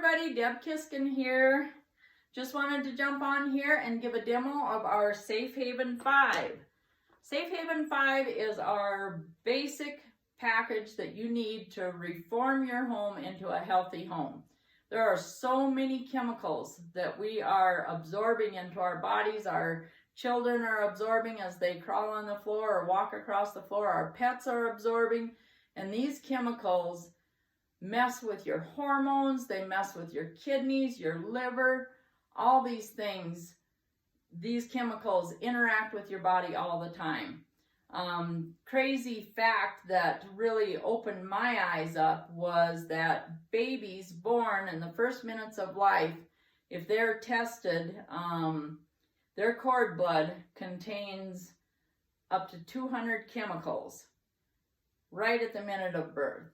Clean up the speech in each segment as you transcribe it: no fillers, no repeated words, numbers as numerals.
everybody, Deb Kiskin here. Just wanted to jump on here and give a demo of our Safe Haven 5. Safe Haven 5 is our basic package that you need to reform your home into a healthy home. There are so many chemicals that we are absorbing into our bodies. Our children are absorbing as they crawl on the floor or walk across the floor. Our pets are absorbing, and these chemicals mess with your hormones, they mess with your kidneys, your liver, all these things. These chemicals interact with your body all the time. Crazy fact that really opened my eyes up was that babies born in the first minutes of life, if they're tested, their cord blood contains up to 200 chemicals right at the minute of birth.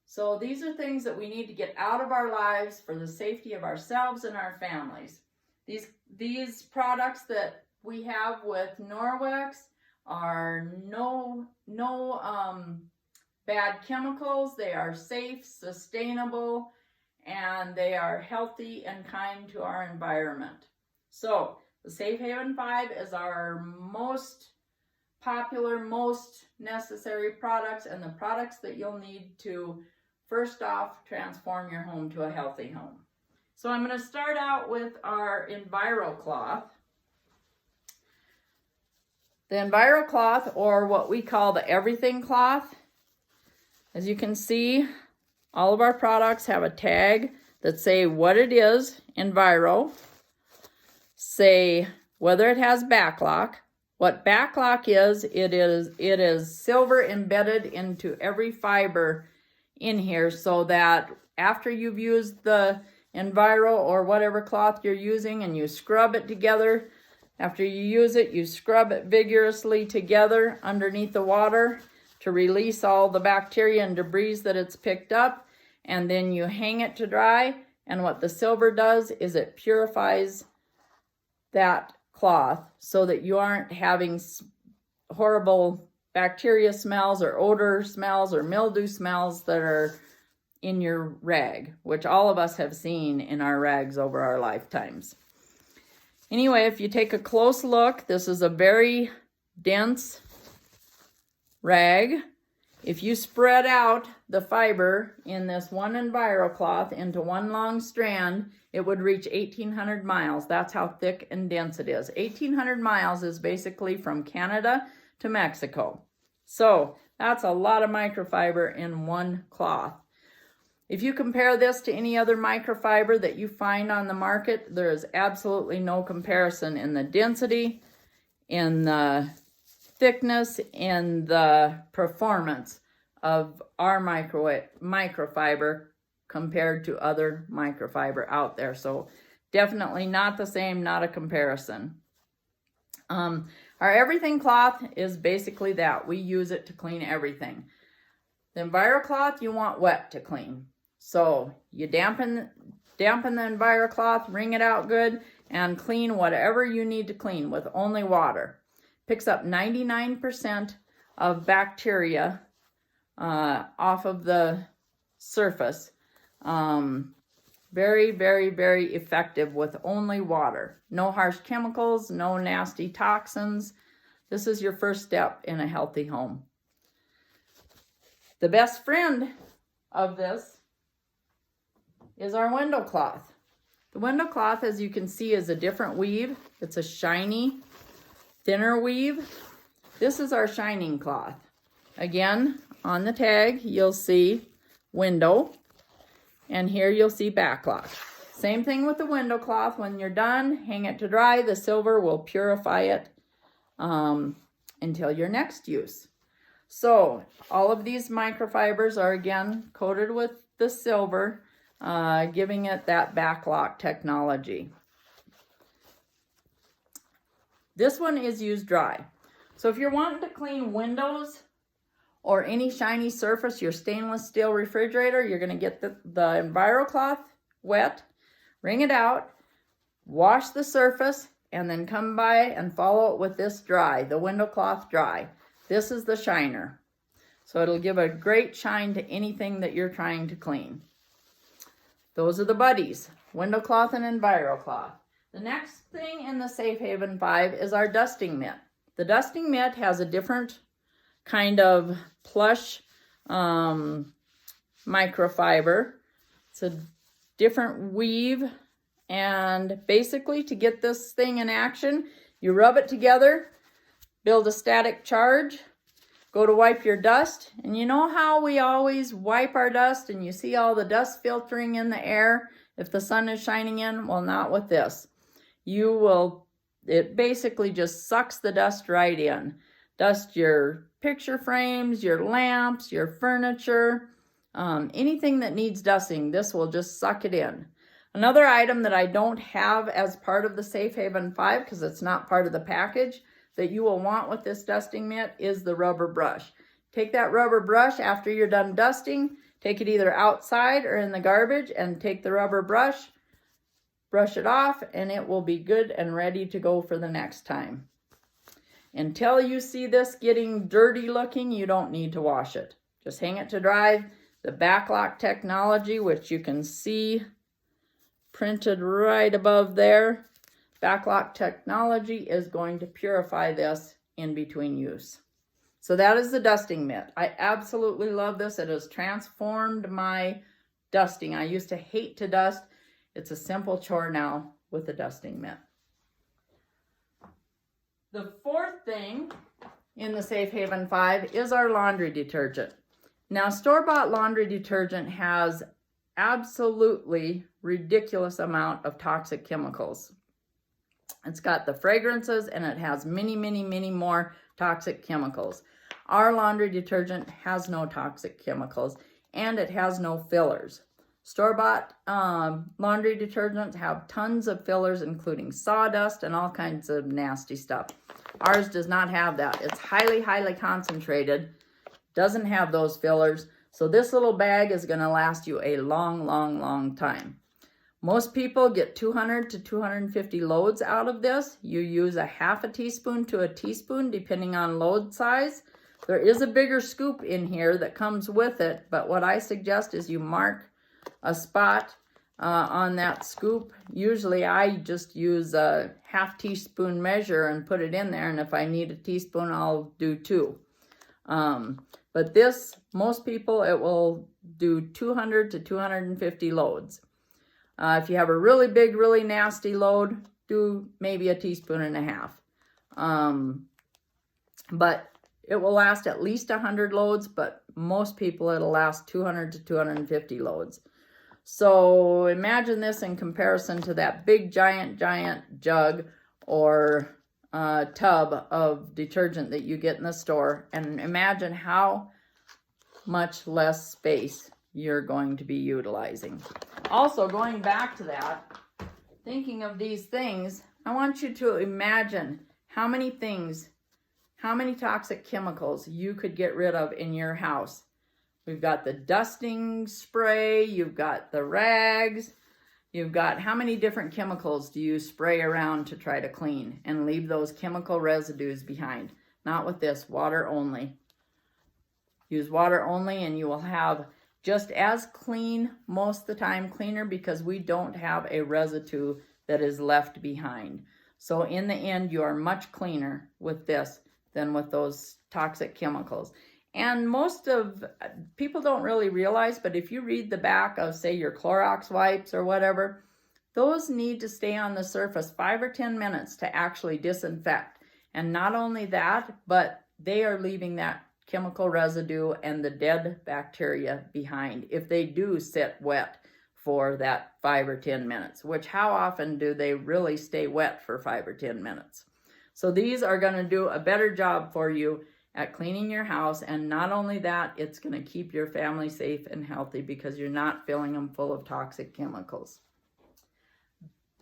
So these are things that we need to get out of our lives for the safety of ourselves and our families. These products that we have with Norwex are no bad chemicals. They are safe, sustainable, and they are healthy and kind to our environment. So the Safe Haven 5 is our most popular, most necessary products, and the products that you'll need to first off transform your home to a healthy home. So I'm going to start out with our EnviroCloth. The EnviroCloth, or what we call the everything cloth, as you can see, all of our products have a tag that say what it is, Enviro, say whether it has backlock. What backlock is, it is silver embedded into every fiber in here, so that after you've used the Enviro or whatever cloth you're using and you scrub it together, after you use it, you scrub it vigorously together underneath the water to release all the bacteria and debris that it's picked up, and then you hang it to dry, and what the silver does is it purifies that cloth so that you aren't having horrible bacteria smells or odor smells or mildew smells that are in your rag, which all of us have seen in our rags over our lifetimes. Anyway, if you take a close look, this is a very dense rag. If you spread out the fiber in this one EnviroCloth into one long strand, it would reach 1,800 miles. That's how thick and dense it is. 1,800 miles is basically from Canada to Mexico. So that's a lot of microfiber in one cloth. If you compare this to any other microfiber that you find on the market, there is absolutely no comparison in the density, in the thickness, in the performance of our microfiber compared to other microfiber out there. So definitely not the same, not a comparison. Our everything cloth is basically that. We use it to clean everything. The EnviroCloth you want wet to clean. So you dampen the EnviroCloth, wring it out good, and clean whatever you need to clean with only water. Picks up 99% of bacteria off of the surface. Very, very, very effective with only water. No harsh chemicals, no nasty toxins. This is your first step in a healthy home. The best friend of this is our window cloth. The window cloth, as you can see, is a different weave. It's a shiny, thinner weave. This is our shining cloth. Again, on the tag, you'll see window. And here you'll see backlock. Same thing with the window cloth. When you're done, hang it to dry. The silver will purify it until your next use. So all of these microfibers are again coated with the silver, giving it that backlock technology. This one is used dry. So if you're wanting to clean windows or any shiny surface, your stainless steel refrigerator, you're going to get the EnviroCloth wet, wring it out, wash the surface, and then come by and follow it with this dry, the window cloth dry. This is the shiner. So it'll give a great shine to anything that you're trying to clean. Those are the buddies, window cloth and EnviroCloth. The next thing in the Safe Haven 5 is our dusting mitt. The dusting mitt has a different kind of plush microfiber. It's a different weave, and basically to get this thing in action, you rub it together, build a static charge, go to wipe your dust, and you know how we always wipe our dust and you see all the dust filtering in the air if the sun is shining in? Well, not with this. It basically just sucks the dust right in. Dust your picture frames, your lamps, your furniture, anything that needs dusting, this will just suck it in. Another item that I don't have as part of the Safe Haven 5, because it's not part of the package, that you will want with this dusting mitt is the rubber brush. Take that rubber brush after you're done dusting, take it either outside or in the garbage, and take the rubber brush, brush it off, and it will be good and ready to go for the next time. Until you see this getting dirty looking, you don't need to wash it. Just hang it to dry. The backlock technology, which you can see printed right above there, backlock technology is going to purify this in between use. So that is the dusting mitt. I absolutely love this. It has transformed my dusting. I used to hate to dust. It's a simple chore now with the dusting mitt. The fourth thing in the Safe Haven 5 is our laundry detergent. Now, store-bought laundry detergent has absolutely ridiculous amount of toxic chemicals. It's got the fragrances and it has many, many, many more toxic chemicals. Our laundry detergent has no toxic chemicals and it has no fillers. Store-bought laundry detergents have tons of fillers, including sawdust and all kinds of nasty stuff. Ours does not have that. It's highly, highly concentrated, doesn't have those fillers. So this little bag is going to last you a long, long, long time. Most people get 200 to 250 loads out of this. You use a half a teaspoon to a teaspoon, depending on load size. There is a bigger scoop in here that comes with it, but what I suggest is you mark a spot on that scoop. Usually I just use a half teaspoon measure and put it in there, and if I need a teaspoon, I'll do 2. But this, most people, it will do 200 to 250 loads. If you have a really big, really nasty load, do maybe a teaspoon and a half. But it will last at least 100 loads, but most people it'll last 200 to 250 loads. So imagine this in comparison to that big, giant jug or tub of detergent that you get in the store, and imagine how much less space you're going to be utilizing. Also, going back to that, thinking of these things, I want you to imagine how many toxic chemicals you could get rid of in your house. We've got the dusting spray, you've got the rags, you've got how many different chemicals do you spray around to try to clean and leave those chemical residues behind? Not with this, water only. Use water only and you will have just as clean, most of the time cleaner, because we don't have a residue that is left behind. So in the end, you are much cleaner with this than with those toxic chemicals. And most of people don't really realize, but if you read the back of, say, your Clorox wipes or whatever, those need to stay on the surface 5 or 10 minutes to actually disinfect. And not only that, but they are leaving that chemical residue and the dead bacteria behind if they do sit wet for that 5 or 10 minutes, which how often do they really stay wet for 5 or 10 minutes? So these are going to do a better job for you at cleaning your house, and not only that, it's going to keep your family safe and healthy because you're not filling them full of toxic chemicals.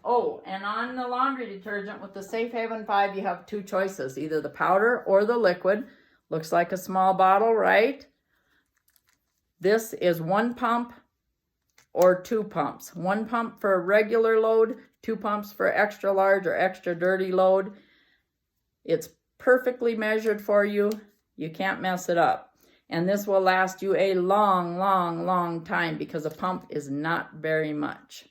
Oh, and on the laundry detergent with the Safe Haven 5, you have 2 choices, either the powder or the liquid. Looks like a small bottle, right? This is 1 pump or 2 pumps. 1 pump for a regular load, 2 pumps for extra large or extra dirty load. It's perfectly measured for you. You can't mess it up. And this will last you a long, long, long time because a pump is not very much.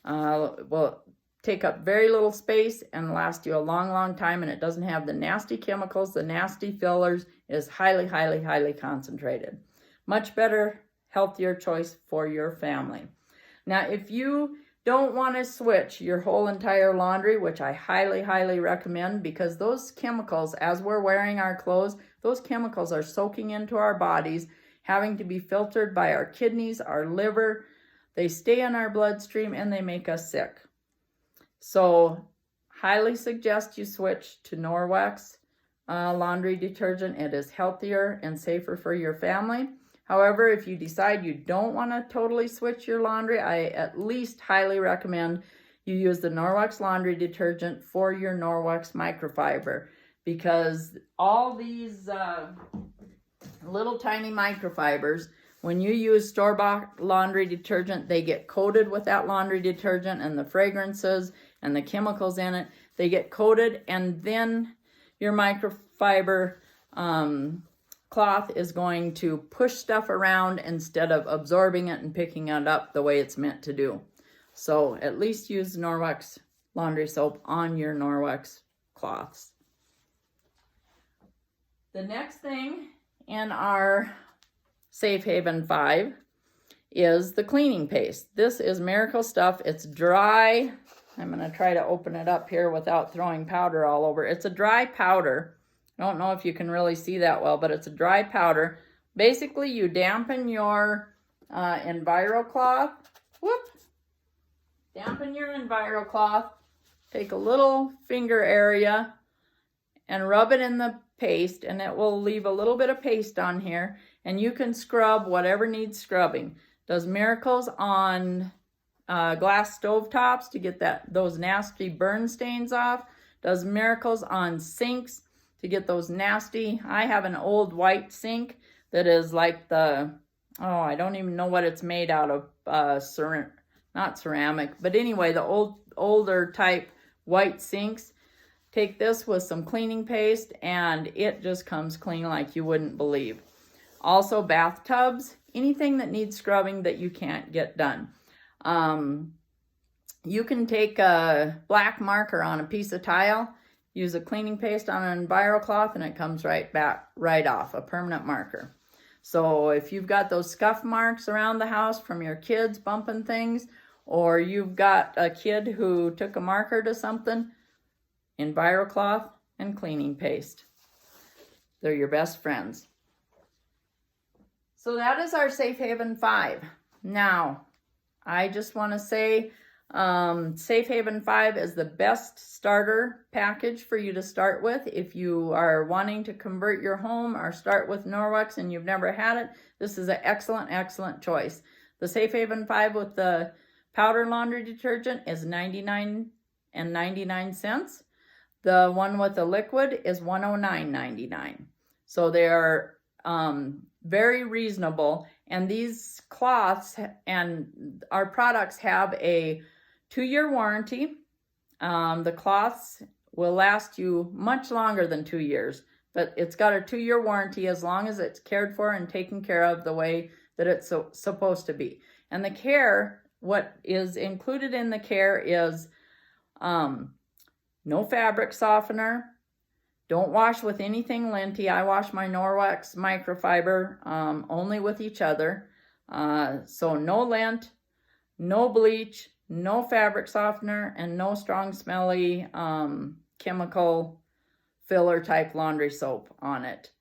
Will take up very little space and last you a long, long time, and it doesn't have the nasty chemicals, the nasty fillers. It is highly, highly, highly concentrated. Much better, healthier choice for your family. Now, if you don't want to switch your whole entire laundry, which I highly, highly recommend, because those chemicals, as we're wearing our clothes, those chemicals are soaking into our bodies, having to be filtered by our kidneys, our liver. They stay in our bloodstream and they make us sick. So, highly suggest you switch to Norwex laundry detergent. It is healthier and safer for your family. However, if you decide you don't want to totally switch your laundry, I at least highly recommend you use the Norwex laundry detergent for your Norwex microfiber, because all these little tiny microfibers, when you use store-bought laundry detergent, they get coated with that laundry detergent, and the fragrances and the chemicals in it, they get coated, and then your microfiber cloth is going to push stuff around instead of absorbing it and picking it up the way it's meant to do. So at least use Norwex laundry soap on your Norwex cloths. The next thing in our Safe Haven 5 is the cleaning paste. This is miracle stuff. It's dry. I'm going to try to open it up here without throwing powder all over. It's a dry powder. I don't know if you can really see that well, but it's a dry powder. Basically, you dampen your EnviroCloth. Whoop! Dampen your EnviroCloth. Take a little finger area and rub it in the paste, and it will leave a little bit of paste on here. And you can scrub whatever needs scrubbing. Does miracles on glass stovetops to get those nasty burn stains off. Does miracles on sinks to get those nasty. I have an old white sink that is like I don't even know what it's made out of, not ceramic, but anyway, the older type white sinks. Take this with some cleaning paste and it just comes clean like you wouldn't believe. Also bathtubs, anything that needs scrubbing that you can't get done. You can take a black marker on a piece of tile, use a cleaning paste on an EnviroCloth, and it comes right off, a permanent marker. So if you've got those scuff marks around the house from your kids bumping things, or you've got a kid who took a marker to something, EnviroCloth and cleaning paste. They're your best friends. So that is our Safe Haven 5. Now, I just want to say Safe Haven 5 is the best starter package for you to start with. If you are wanting to convert your home or start with Norwex and you've never had it, this is an excellent, excellent choice. The Safe Haven 5 with the powder laundry detergent is $99.99. The one with the liquid is $109.99. So they are very reasonable. And these cloths and our products have a 2-year warranty. The cloths will last you much longer than 2 years, but it's got a 2-year warranty as long as it's cared for and taken care of the way that it's supposed to be. And the care, what is included in the care is no fabric softener. Don't wash with anything linty. I wash my Norwex microfiber only with each other. So no lint, no bleach, no fabric softener, and no strong smelly chemical filler type laundry soap on it.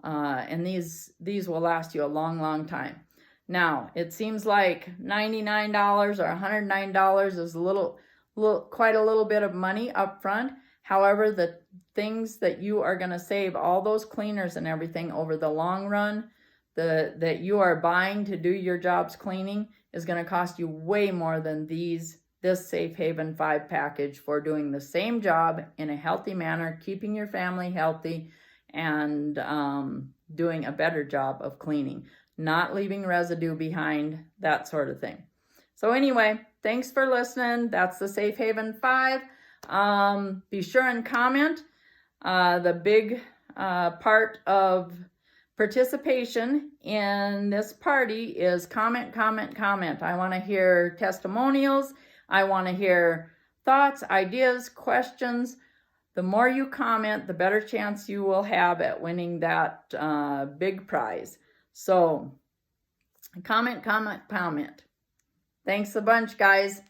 And these will last you a long, long time. Now, it seems like $99 or $109 is quite a little bit of money up front. However, the things that you are going to save, all those cleaners and everything over the long run, that you are buying to do your jobs cleaning is going to cost you way more than this Safe Haven 5 package for doing the same job in a healthy manner, keeping your family healthy, and doing a better job of cleaning, not leaving residue behind, that sort of thing. So anyway, thanks for listening. That's the Safe Haven 5. Be sure and comment. The big part of participation in this party is comment, comment, comment. I want to hear testimonials. I want to hear thoughts, ideas, questions. The more you comment, the better chance you will have at winning that big prize. So comment, comment, comment. Thanks a bunch, guys.